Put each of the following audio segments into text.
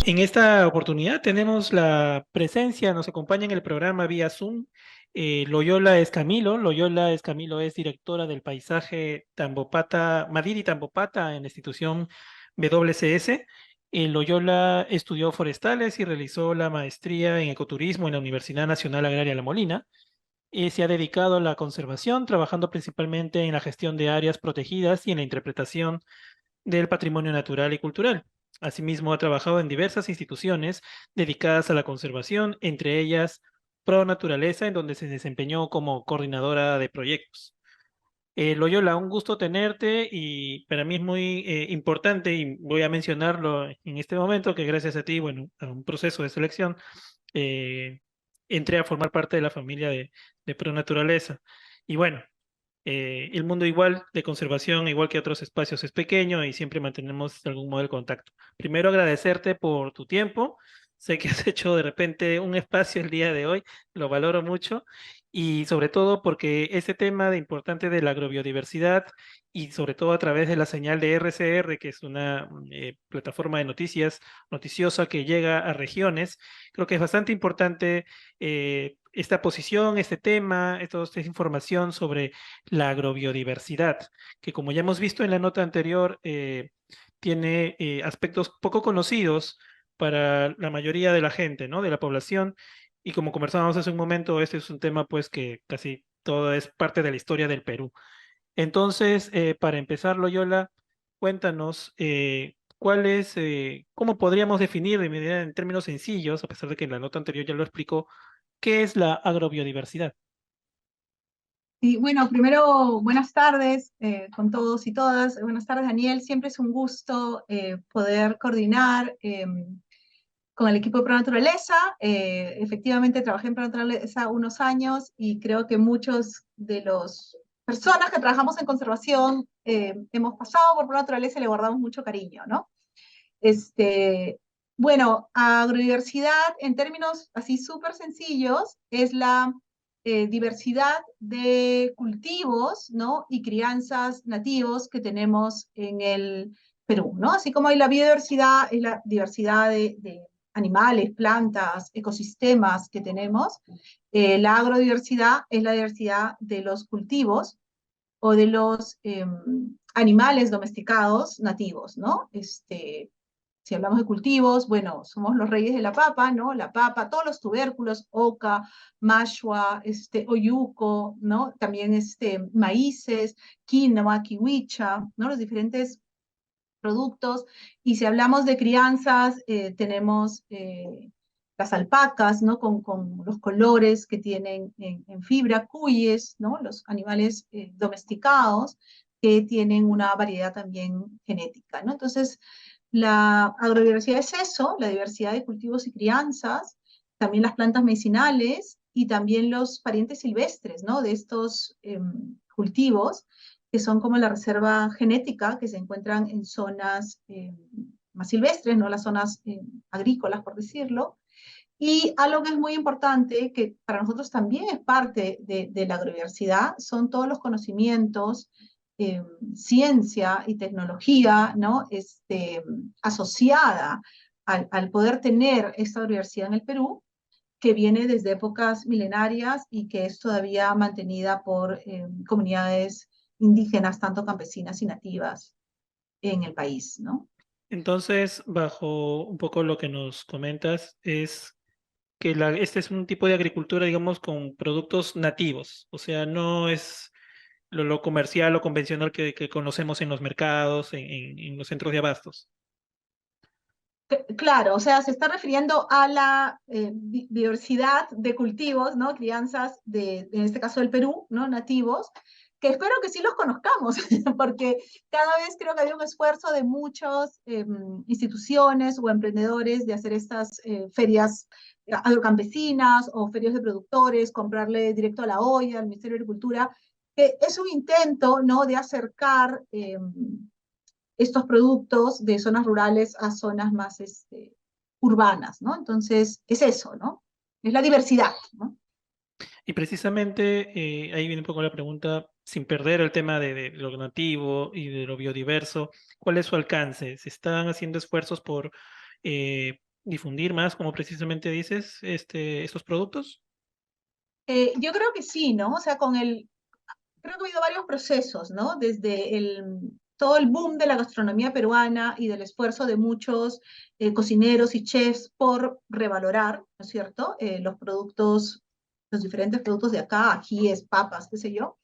En esta oportunidad tenemos la presencia, nos acompaña en el programa vía Zoom, Loyola Escamilo. Loyola Escamilo es directora del paisaje Tambopata, Madiri Tambopata en la institución WCS. Loyola estudió forestales y realizó la maestría en ecoturismo en la Universidad Nacional Agraria La Molina. Se ha dedicado a la conservación, trabajando principalmente en la gestión de áreas protegidas y en la interpretación del patrimonio natural y cultural. Asimismo, ha trabajado en diversas instituciones dedicadas a la conservación, entre ellas Pro Naturaleza, en donde se desempeñó como coordinadora de proyectos. Loyola, un gusto tenerte y para mí es muy importante y voy a mencionarlo en este momento que gracias a ti, bueno, a un proceso de selección, eh, entré a formar parte de la familia de Pro Naturaleza. Y bueno, el mundo igual de conservación, igual que otros espacios, es pequeño y siempre mantenemos algún modo de contacto. Primero, agradecerte por tu tiempo. Sé que has hecho de repente un espacio el día de hoy, lo valoro mucho. Y sobre todo porque este tema de importante de la agrobiodiversidad y sobre todo a través de la señal de RCR, que es una plataforma de noticias noticiosa que llega a regiones, creo que es bastante importante esta posición, este tema, esta información sobre la agrobiodiversidad, que como ya hemos visto en la nota anterior, tiene aspectos poco conocidos para la mayoría de la gente, ¿no? De la población. Y como conversábamos hace un momento, este es un tema pues que casi todo es parte de la historia del Perú. Entonces, para empezar, Loyola, cuéntanos cómo podríamos definir de manera en términos sencillos, a pesar de que en la nota anterior ya lo explicó, qué es la agrobiodiversidad. Y bueno, primero, buenas tardes con todos y todas. Buenas tardes, Daniel. Siempre es un gusto poder coordinar con el equipo de Pronaturaleza. Efectivamente, trabajé en Pronaturaleza unos años y creo que muchos de los personas que trabajamos en conservación hemos pasado por Pronaturaleza y le guardamos mucho cariño, ¿no? Este, bueno, agrodiversidad en términos así súper sencillos es la diversidad de cultivos, ¿no? Y crianzas nativos que tenemos en el Perú, ¿no? Así como hay la biodiversidad, es la diversidad de animales, plantas, ecosistemas que tenemos. La agrodiversidad es la diversidad de los cultivos o de los animales domesticados nativos, ¿no? Si hablamos de cultivos, bueno, somos los reyes de la papa, ¿no? La papa, todos los tubérculos, oca, mashua, oyuco, ¿no? También maíces, quinoa, kiwicha, ¿no? Los diferentes productos. Y si hablamos de crianzas, tenemos las alpacas, ¿no? Con los colores que tienen en fibra, cuyes, ¿no? Los animales domesticados que tienen una variedad también genética, ¿no? Entonces, la agrobiodiversidad es eso, la diversidad de cultivos y crianzas, también las plantas medicinales y también los parientes silvestres, ¿no? De estos cultivos que son como la reserva genética, que se encuentran en zonas más silvestres, no las zonas agrícolas, por decirlo. Y algo que es muy importante, que para nosotros también es parte de la agrobiodiversidad, son todos los conocimientos, ciencia y tecnología, ¿no? Asociada al poder tener esta agrobiodiversidad en el Perú, que viene desde épocas milenarias y que es todavía mantenida por comunidades indígenas, tanto campesinas y nativas en el país, ¿no? Entonces, bajo un poco lo que nos comentas, es que este es un tipo de agricultura, digamos, con productos nativos, o sea, no es lo comercial o convencional que conocemos en los mercados, en los centros de abastos. Claro, o sea, se está refiriendo a la diversidad de cultivos, ¿no? Crianzas en este caso del Perú, ¿no? Nativos, que espero que sí los conozcamos, porque cada vez creo que había un esfuerzo de muchas instituciones o emprendedores de hacer estas ferias agrocampesinas o ferias de productores, comprarle directo a la olla, al Ministerio de Agricultura, que es un intento, ¿no? De acercar estos productos de zonas rurales a zonas más urbanas, ¿no? Entonces, es eso, ¿no? Es la diversidad, ¿no? Y precisamente ahí viene un poco la pregunta, sin perder el tema de lo nativo y de lo biodiverso, ¿cuál es su alcance? ¿Se están haciendo esfuerzos por difundir más, como precisamente dices, estos productos? Yo creo que sí, ¿no? O sea, creo que ha habido varios procesos, ¿no? Desde todo el boom de la gastronomía peruana y del esfuerzo de muchos cocineros y chefs por revalorar, ¿no es cierto? Los productos, los diferentes productos de acá, ajíes, papas, qué sé yo,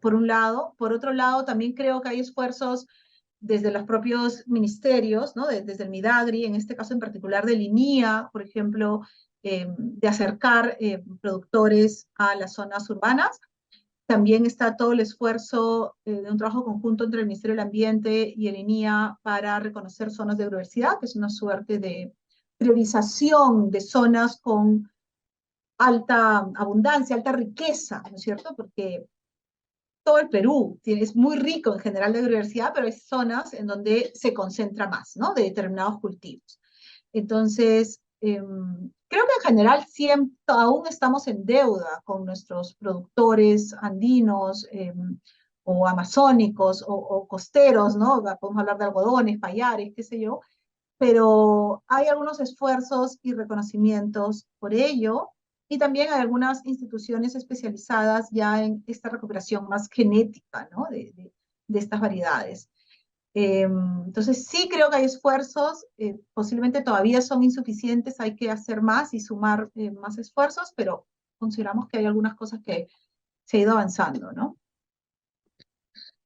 por un lado. Por otro lado, también creo que hay esfuerzos desde los propios ministerios, ¿no? Desde el Midagri, en este caso en particular del INIA, por ejemplo, de acercar productores a las zonas urbanas. También está todo el esfuerzo de un trabajo conjunto entre el Ministerio del Ambiente y el INIA para reconocer zonas de biodiversidad, que es una suerte de priorización de zonas con alta abundancia, alta riqueza, ¿no es cierto? Porque todo el Perú es muy rico en general de biodiversidad, pero hay zonas en donde se concentra más, ¿no? De determinados cultivos. Entonces, creo que en general siempre, aún estamos en deuda con nuestros productores andinos o amazónicos o costeros, ¿no? Podemos hablar de algodones, payares, qué sé yo, pero hay algunos esfuerzos y reconocimientos por ello, y también hay algunas instituciones especializadas ya en esta recuperación más genética, ¿no? de estas variedades. Entonces sí creo que hay esfuerzos, posiblemente todavía son insuficientes, hay que hacer más y sumar más esfuerzos, pero consideramos que hay algunas cosas que se ha ido avanzando, ¿no?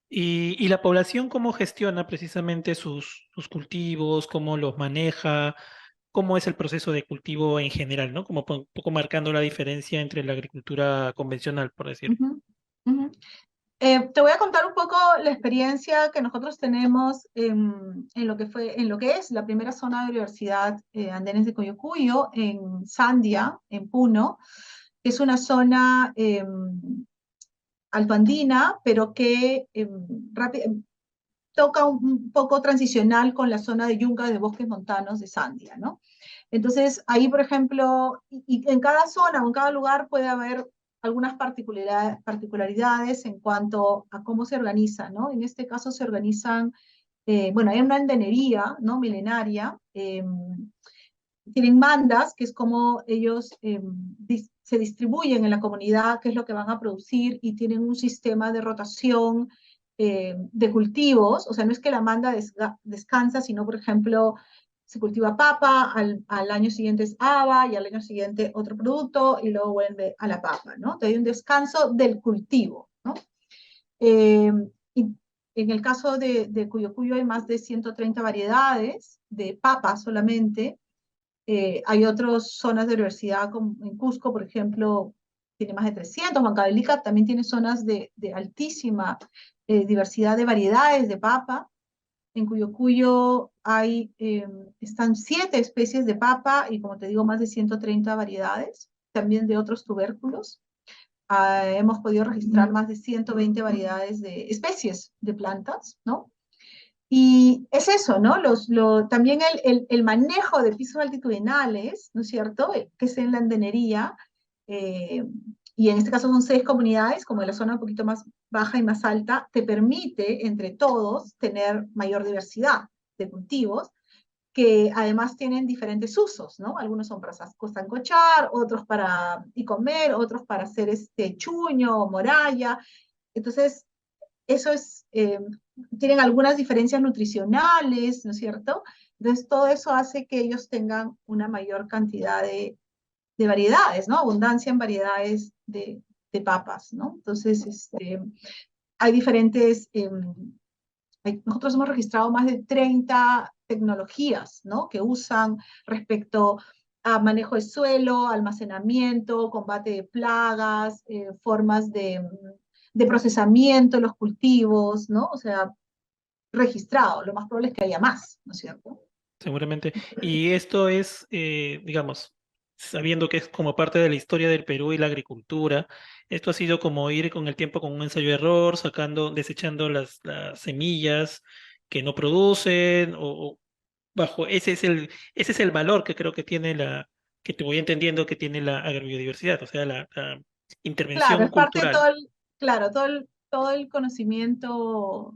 Y la población cómo gestiona precisamente sus cultivos, cómo los maneja, cómo es el proceso de cultivo en general, ¿no? Como un poco marcando la diferencia entre la agricultura convencional, por decirlo. Ujú, ujú. Te voy a contar un poco la experiencia que nosotros tenemos en lo que es la primera zona de biodiversidad Andenes de Coyocuyo, en Sandia, en Puno, que es una zona altoandina, pero que toca un poco transicional con la zona de yunga de bosques montanos de Sandia, ¿no? Entonces, ahí, por ejemplo, y en cada zona o en cada lugar puede haber algunas particularidades en cuanto a cómo se organiza, ¿no? En este caso se organizan, bueno, hay una andenería, ¿no? Milenaria, tienen mandas, que es como ellos se distribuyen en la comunidad, qué es lo que van a producir, y tienen un sistema de rotación de cultivos. O sea, no es que la manda descansa, sino, por ejemplo, se cultiva papa, al año siguiente es haba, y al año siguiente otro producto, y luego vuelve a la papa, ¿no? Entonces hay un descanso del cultivo, ¿no? Eh, y en el caso de Cuyo Cuyo hay más de 130 variedades de papa solamente. Hay otras zonas de diversidad, como en Cusco, por ejemplo, tiene más de 300. Huancavelica también tiene zonas de altísima diversidad de variedades de papa. En Cuyo Cuyo están 7 especies de papa y, como te digo, más de 130 variedades, también de otros tubérculos. Hemos podido registrar más de 120 variedades de especies de plantas, ¿no? Y es eso, ¿no? También el manejo de pisos altitudinales, ¿no es cierto? Que es en la andenería, eh, y en este caso son 6 comunidades, como en la zona un poquito más baja y más alta, te permite entre todos tener mayor diversidad de cultivos, que además tienen diferentes usos, ¿no? Algunos son para sancochar, otros para y comer, otros para hacer este chuño, moralla. Entonces, eso tienen algunas diferencias nutricionales, ¿no es cierto? Entonces, todo eso hace que ellos tengan una mayor cantidad de variedades, ¿no? Abundancia en variedades de papas, ¿no? Entonces, hay diferentes, nosotros hemos registrado más de 30 tecnologías, ¿no? Que usan respecto a manejo de suelo, almacenamiento, combate de plagas, formas de procesamiento de los cultivos, ¿no? O sea, registrado. Lo más probable es que haya más, ¿no es cierto? Seguramente. Y esto es, digamos, sabiendo que es como parte de la historia del Perú y la agricultura, esto ha sido como ir con el tiempo con un ensayo-error, sacando, desechando las semillas que no producen, o bajo, ese es el valor que creo que tiene que te voy entendiendo que tiene la agrobiodiversidad, o sea, la Claro, intervención es parte de cultural. claro, todo el conocimiento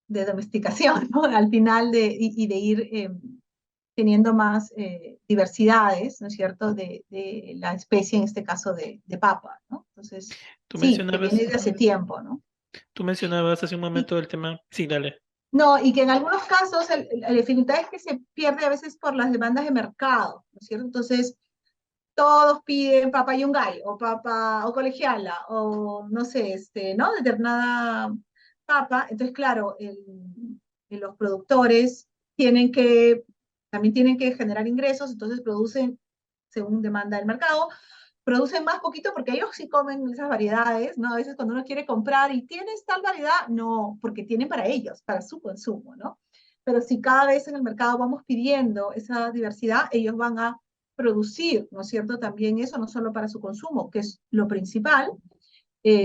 de domesticación, ¿no? Al final y de ir teniendo más diversidades, ¿no es cierto?, de la especie, en este caso de papa, ¿no? Entonces, Tú sí, que mencionabas, viene de hace tiempo, ¿no? tú mencionabas hace un Y, momento el tema, sí, dale. no, y que en algunos casos la dificultad es que se pierde a veces por las demandas de mercado, ¿no es cierto? Entonces, todos piden papa yungay, o papa, o colegiala, o no sé, ¿no? Determinada papa. Entonces, claro, los productores tienen que, también tienen que generar ingresos, entonces producen según demanda del mercado, producen más poquito porque ellos sí comen esas variedades, ¿no? A veces cuando uno quiere comprar y tienes tal variedad, no, porque tienen para ellos, para su consumo, ¿no? Pero si cada vez en el mercado vamos pidiendo esa diversidad, ellos van a producir, ¿no es cierto? También eso, no solo para su consumo, que es lo principal,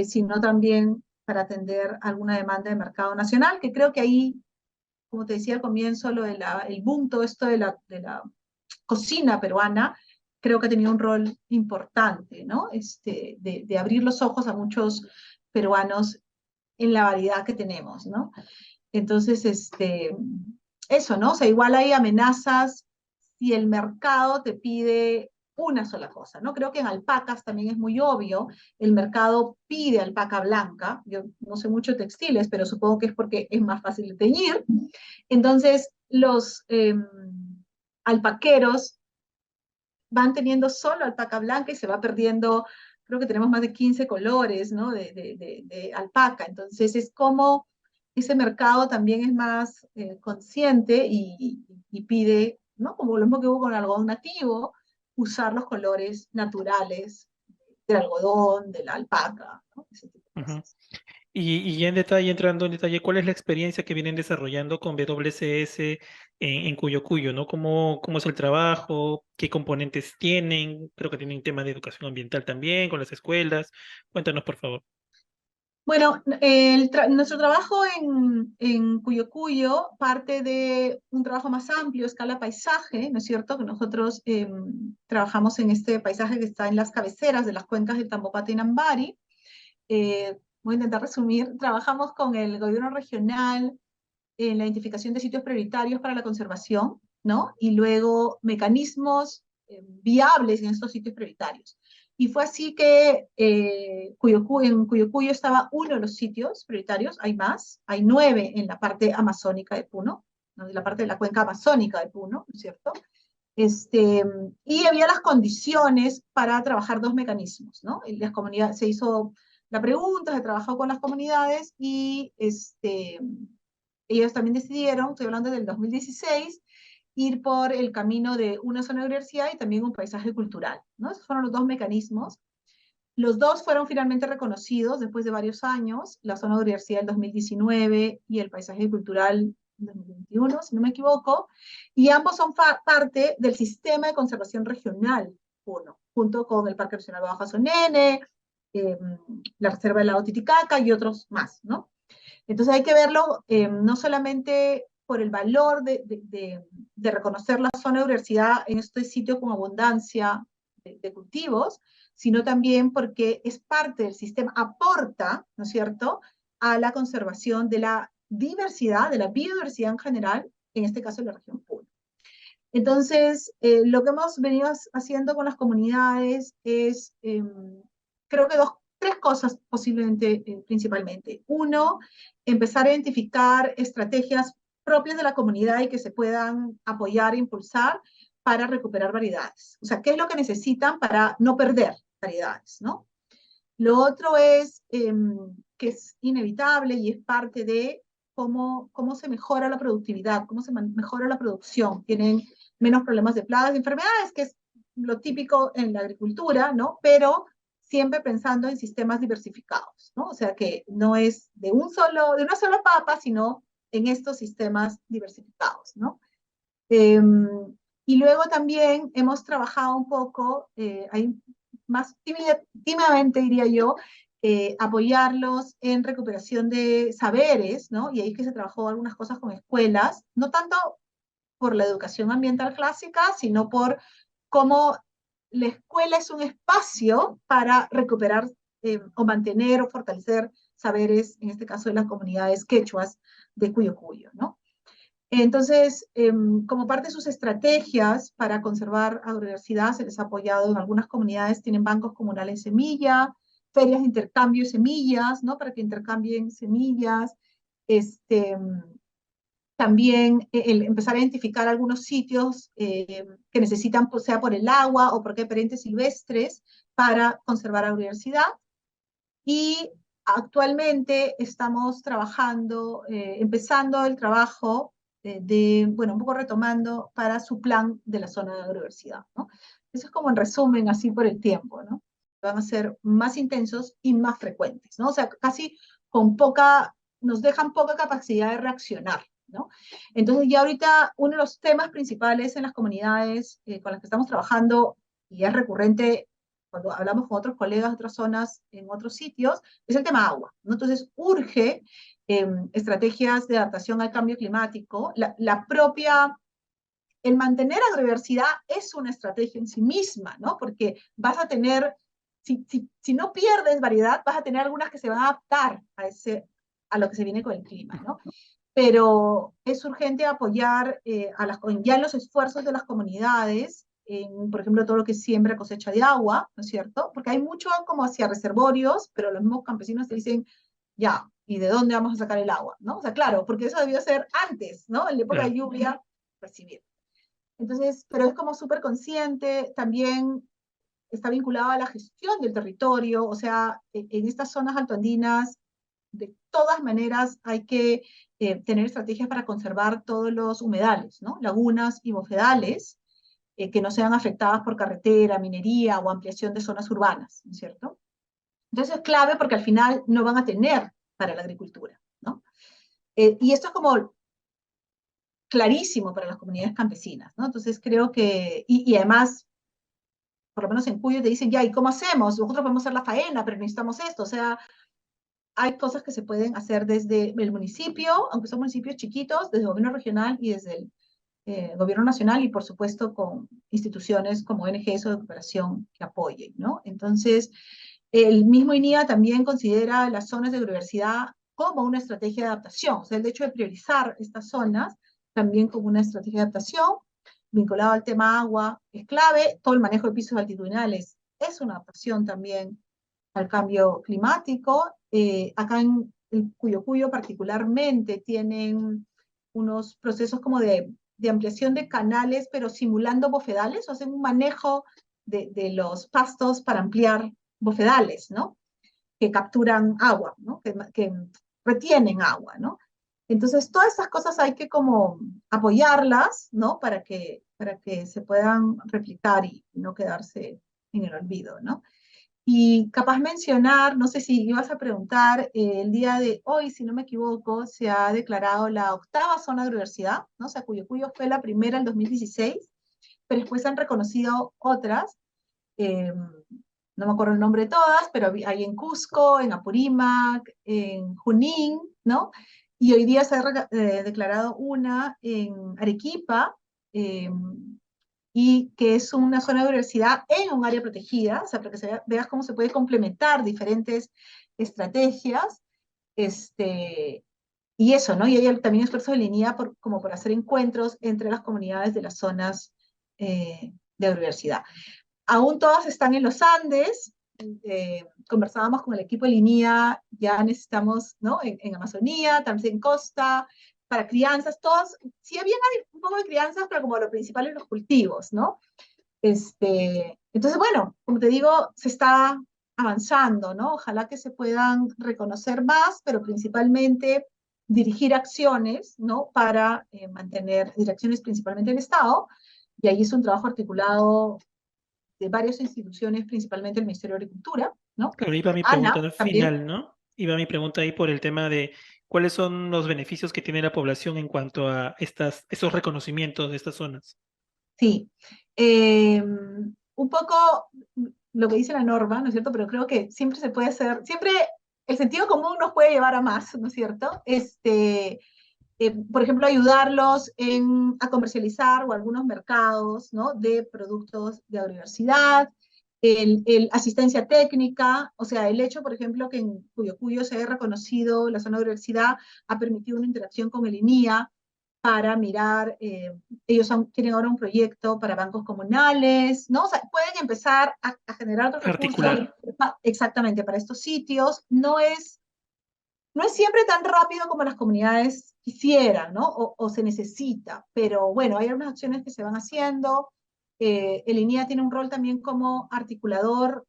sino también para atender alguna demanda de mercado nacional, que creo que ahí, como te decía al comienzo, el boom, todo esto de la cocina peruana, creo que ha tenido un rol importante, ¿no? De abrir los ojos a muchos peruanos en la variedad que tenemos, ¿no? Entonces, eso, ¿no? O sea, igual hay amenazas si el mercado te pide una sola cosa, ¿no? Creo que en alpacas también es muy obvio, el mercado pide alpaca blanca, yo no sé mucho de textiles, pero supongo que es porque es más fácil de teñir, entonces los alpaqueros van teniendo solo alpaca blanca y se va perdiendo, creo que tenemos más de 15 colores, ¿no? De alpaca. Entonces es como ese mercado también es más consciente y pide, ¿no? Como lo mismo que hubo con el algodón nativo, usar los colores naturales del algodón, de la alpaca, ¿no? Ese tipo de Ujú. cosas. Y ya en detalle, entrando en detalle, ¿cuál es la experiencia que vienen desarrollando con WCS en Cuyo Cuyo, ¿no? ¿Cómo es el trabajo? ¿Qué componentes tienen? Creo que tienen tema de educación ambiental también con las escuelas. Cuéntanos, por favor. Bueno, nuestro trabajo en Cuyo Cuyo parte de un trabajo más amplio, escala paisaje, ¿no es cierto? Que nosotros trabajamos en este paisaje que está en las cabeceras de las cuencas de Tambopata y Nambari. Voy a intentar resumir. Trabajamos con el gobierno regional en la identificación de sitios prioritarios para la conservación, ¿no? Y luego mecanismos viables en estos sitios prioritarios. Y fue así que en Cuyo Cuyo estaba uno de los sitios prioritarios, hay más, hay 9 en la parte amazónica de Puno, ¿no? En la parte de la cuenca amazónica de Puno, ¿no es cierto? Este, y había las condiciones para trabajar dos mecanismos, ¿no? Y las comunidades, se hizo la pregunta, se trabajó con las comunidades y ellos también decidieron, estoy hablando del 2016, ir por el camino de una zona de universidad y también un paisaje cultural, ¿no? Esos fueron los dos mecanismos. Los dos fueron finalmente reconocidos después de varios años, la zona de universidad en 2019 y el paisaje cultural en 2021, si no me equivoco, y ambos son parte del sistema de conservación regional 1, junto con el Parque Nacional Bajo Sonene, eh, la Reserva del Lago Titicaca y otros más, ¿no? Entonces hay que verlo no solamente por el valor de reconocer la zona de universidad en este sitio con abundancia de cultivos, sino también porque es parte del sistema, aporta, ¿no es cierto?, a la conservación de la diversidad, de la biodiversidad en general, en este caso de la región Puno. Entonces, lo que hemos venido haciendo con las comunidades es, creo que tres cosas posiblemente, principalmente. Uno, empezar a identificar estrategias propias de la comunidad y que se puedan apoyar e impulsar para recuperar variedades. O sea, ¿qué es lo que necesitan para no perder variedades, ¿no? Lo otro es que es inevitable y es parte de cómo se mejora la productividad, cómo se mejora la producción. Tienen menos problemas de plagas, de enfermedades, que es lo típico en la agricultura, ¿no? Pero siempre pensando en sistemas diversificados, ¿no? O sea, que no es de una sola papa, sino en estos sistemas diversificados, ¿no? Eh, y luego también hemos trabajado un poco, hay más tímidamente diría yo, apoyarlos en recuperación de saberes, ¿no? Y ahí que se trabajó algunas cosas con escuelas, no tanto por la educación ambiental clásica, sino por cómo la escuela es un espacio para recuperar o mantener o fortalecer saberes, en este caso de las comunidades quechuas de Cuyo Cuyo, ¿no? Entonces, como parte de sus estrategias para conservar agrodiversidad, se les ha apoyado en algunas comunidades, tienen bancos comunales de semilla, ferias de intercambio de semillas, ¿no? Para que intercambien semillas. Este, también el empezar a identificar algunos sitios que necesitan, pues, sea por el agua o porque hay perentes silvestres, para conservar la biodiversidad. Y actualmente estamos trabajando, empezando el trabajo bueno, un poco retomando para su plan de la zona de agrodiversidad, ¿no? Eso es como en resumen, así por el tiempo, ¿no? Van a ser más intensos y más frecuentes, ¿no? O sea, casi con poca, nos dejan poca capacidad de reaccionar, ¿no? Entonces ya ahorita uno de los temas principales en las comunidades con las que estamos trabajando, y es recurrente cuando hablamos con otros colegas de otras zonas en otros sitios, es el tema agua, ¿no? Entonces urge estrategias de adaptación al cambio climático. La propia, el mantener agrodiversidad es una estrategia en sí misma, ¿no? Porque vas a tener, si no pierdes variedad, vas a tener algunas que se van a adaptar a lo que se viene con el clima, ¿no? Pero es urgente apoyar ya los esfuerzos de las comunidades, por ejemplo, todo lo que es siembra, cosecha de agua, ¿no es cierto? Porque hay mucho como hacia reservorios, pero los mismos campesinos te dicen, ya, ¿y de dónde vamos a sacar el agua? ¿No? O sea, claro, porque eso debió ser antes, ¿no? En la época de Claro. lluvia, recibir. Entonces, pero es como súper consciente, también está vinculado a la gestión del territorio, o sea, en estas zonas altoandinas, de todas maneras hay que tener estrategias para conservar todos los humedales, ¿no? Lagunas y bofedales, que no sean afectadas por carretera, minería o ampliación de zonas urbanas, ¿no es cierto? Entonces es clave porque al final no van a tener para la agricultura, ¿no? Y esto es como clarísimo para las comunidades campesinas, ¿no? Entonces creo que, y además, por lo menos en Cuyo te dicen, ya, ¿y cómo hacemos? Nosotros podemos hacer la faena, pero necesitamos esto, o sea, hay cosas que se pueden hacer desde el municipio, aunque son municipios chiquitos, desde el gobierno regional y desde el gobierno nacional y por supuesto con instituciones como ONGs o de cooperación que apoyen, ¿no? Entonces, el mismo INIA también considera las zonas de biodiversidad como una estrategia de adaptación, o sea, el hecho de priorizar estas zonas también como una estrategia de adaptación, vinculado al tema agua, es clave, todo el manejo de pisos altitudinales es una adaptación también al cambio climático. Acá en el Cuyo particularmente tienen unos procesos como de ampliación de canales, pero simulando bofedales, o hacen un manejo de los pastos para ampliar bofedales, ¿no? Que capturan agua, ¿no? Que retienen agua, ¿no? Entonces, todas estas cosas hay que como apoyarlas, ¿no? Para que se puedan replicar y no quedarse en el olvido, ¿no? Y capaz mencionar, no sé si ibas a preguntar, el día de hoy, si no me equivoco, se ha declarado la octava zona de biodiversidad, ¿no? O sea, Cuyo fue la primera en 2016, pero después se han reconocido otras, eh, no me acuerdo el nombre de todas, pero hay en Cusco, en Apurímac, en Junín, ¿no? Y hoy día se ha declarado una en Arequipa, eh, y que es una zona de biodiversidad en un área protegida, o sea, para que veas cómo se puede complementar diferentes estrategias, y eso, ¿no? Y hay también esfuerzos de línea como por hacer encuentros entre las comunidades de las zonas de biodiversidad. Aún todas están en los Andes, conversábamos con el equipo de línea, ya necesitamos, ¿no? En Amazonía, también en costa, para crianzas, todos, sí había un poco de crianzas, pero como lo principal en los cultivos, ¿no? Entonces, bueno, como te digo, se está avanzando, ¿no? Ojalá que se puedan reconocer más, pero principalmente dirigir acciones, ¿no? Para mantener direcciones principalmente del Estado, y ahí es un trabajo articulado de varias instituciones, principalmente el Ministerio de Agricultura, ¿no? Claro, iba mi ANA pregunta también, final, ¿no? Iba mi pregunta ahí por el tema de cuáles son los beneficios que tiene la población en cuanto a esos reconocimientos de estas zonas. sí. Un poco lo que dice la norma, ¿no es cierto? Pero creo que siempre se puede hacer, siempre el sentido común nos puede llevar a más, ¿no es cierto? Por ejemplo, ayudarlos a comercializar o algunos mercados, ¿no? De productos de agrouniversidad, el asistencia técnica, o sea, el hecho, por ejemplo, que en Cuyo se haya reconocido la zona de universidad ha permitido una interacción con el INIA, para mirar, ellos tienen ahora un proyecto para bancos comunales, ¿no? O sea, pueden empezar a generar otros recursos Articular. exactamente para estos sitios. No es siempre tan rápido como las comunidades quisieran, ¿no? O se necesita, pero bueno, hay algunas acciones que se van haciendo. El INEA tiene un rol también como articulador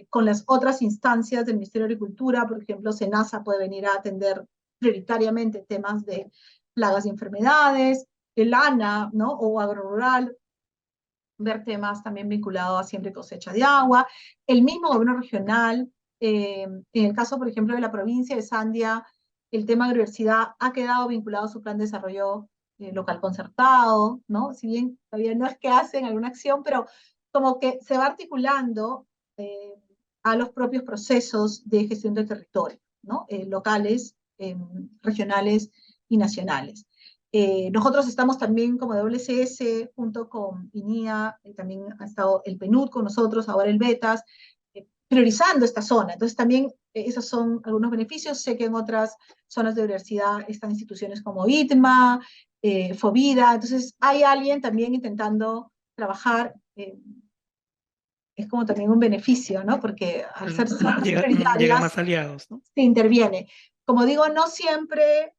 con las otras instancias del Ministerio de Agricultura, por ejemplo, SENASA puede venir a atender prioritariamente temas de plagas y enfermedades, el ANA, ¿no? O Agrorural, ver temas también vinculados a siembra y cosecha de agua, el mismo gobierno regional, en el caso, por ejemplo, de la provincia de Sandia, el tema de universidad ha quedado vinculado a su plan de desarrollo local concertado, ¿no? Si bien todavía no es que hacen alguna acción, pero como que se va articulando eh, a los propios procesos de gestión del territorio, ¿no? Locales, regionales y nacionales. Nosotros estamos también como WCS junto con INIA, también ha estado el PNUD con nosotros, ahora el BETAS, priorizando esta zona. Entonces también esos son algunos beneficios. Sé que en otras zonas de universidad están instituciones como ITMA, FOVIDA, entonces hay alguien también intentando trabajar, es como también un beneficio, ¿no? Porque al ser zonas Llegan prioritarias más aliados, ¿no? se interviene. Como digo, no siempre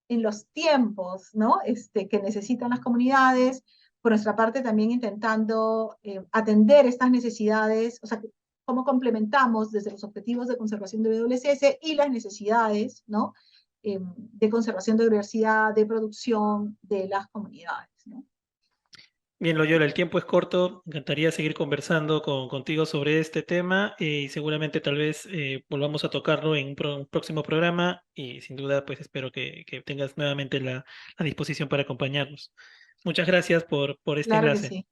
en los tiempos, ¿no? Que necesitan las comunidades, por nuestra parte también intentando atender estas necesidades, o sea, cómo complementamos desde los objetivos de conservación de WCS y las necesidades, ¿no? De conservación de diversidad, de producción de las comunidades, ¿no? Bien, Loyola, el tiempo es corto. Me encantaría seguir conversando contigo sobre este tema y seguramente tal vez volvamos a tocarlo en un próximo programa y sin duda pues espero que tengas nuevamente la disposición para acompañarnos. Muchas gracias por este Claro que enlace. sí.